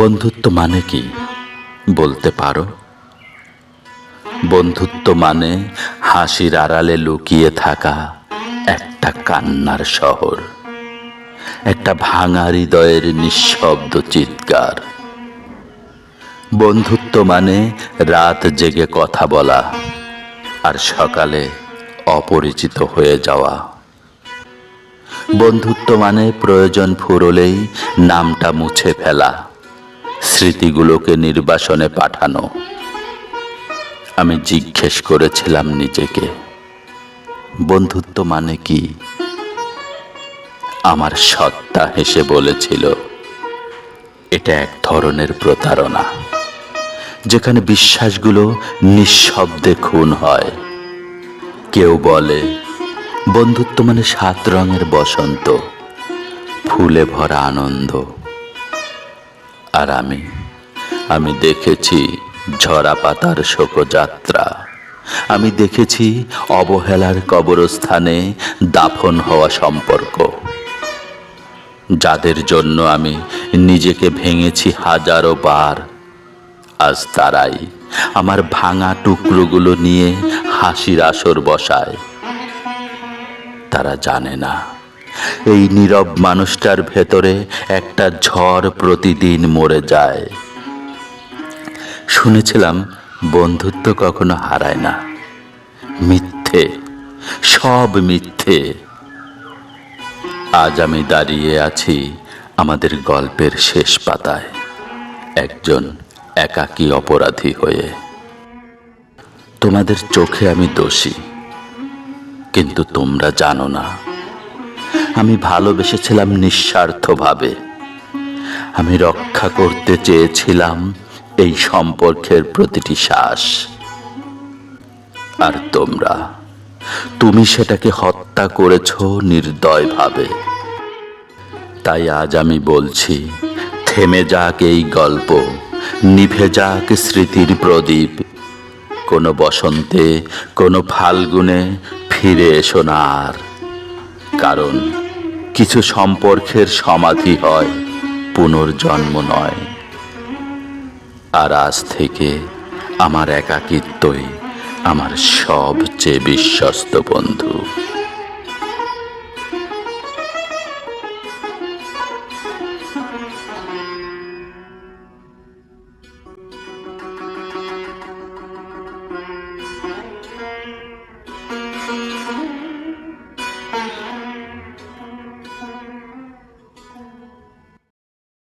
বন্ধুত্ব মানে কি বলতে পারো? বন্ধুত্ব মানে হাসির আড়ালে লুকিয়ে থাকা একটা কান্নার শহর, একটা ভাঙা হৃদয়ের নিঃশব্দ চিৎকার। বন্ধুত্ব মানে রাত জেগে কথা বলা আর সকালে অপরিচিত হয়ে যাওয়া। বন্ধুত্ব মানে প্রয়োজন ফুরলেই নামটা মুছে ফেলা, স্মৃতিগুলোকে নির্বাসনে পাঠানো। আমি জিজ্ঞেস করেছিলাম নিজেকে, বন্ধুত্ব মানে কি? আমার সত্তা হেসে বলেছিল, এটা এক ধরনের প্রতারণা, যেখানে বিশ্বাসগুলো নিঃশব্দে খুন হয়। কেউ বলে বন্ধুত্ব মানে 7 রঙের বসন্ত, ফুলে ভরা আনন্দ। আর আমি দেখেছি ঝরা পাতার শোকযাত্রা। আমি দেখেছি অবহেলার কবরস্থানে দাফন হওয়া সম্পর্ক। যাদের জন্য আমি নিজেকে ভেঙেছি হাজারো বার, আজ তারাই আমার ভাঙা টুকরোগুলো নিয়ে হাসির আসর বসায়। তারা জানে না এই নীরব মানুষটার ভেতরে একটা ঝড় প্রতিদিন মরে যায়। শুনেছিলাম বন্ধুত্ব কখনো হারায় না। মিথ্যে, সব মিথ্যে। আজ আমি দাঁড়িয়ে আছি আমাদের গল্পের শেষ পাতায়, একজন একাকী অপরাধী হয়ে। তোমাদের চোখে আমি দোষী, কিন্তু তোমরা জানো না আমি ভালোবেসেছিলাম নিঃস্বার্থভাবে। আমি রক্ষা করতে চেয়েছিলাম এই সম্পর্কের প্রতিটি শ্বাস। আর তুমি সেটাকে হত্যা করেছো নির্দয়ভাবে। তাই আজ আমি বলছি, থেমে যাক এই গল্প, নিভে যাক স্মৃতির প্রদীপ। কোনো বসন্তে, কোনো ফাল্গুনে ফিরে এসো না আর। কারণ কিছু সম্পর্কের সমাধি হয়, পুনর্জন্ম নয়। আর আজ থেকে আমার একাকিত্বই আমার সবচেয়ে বিশ্বস্ত বন্ধু।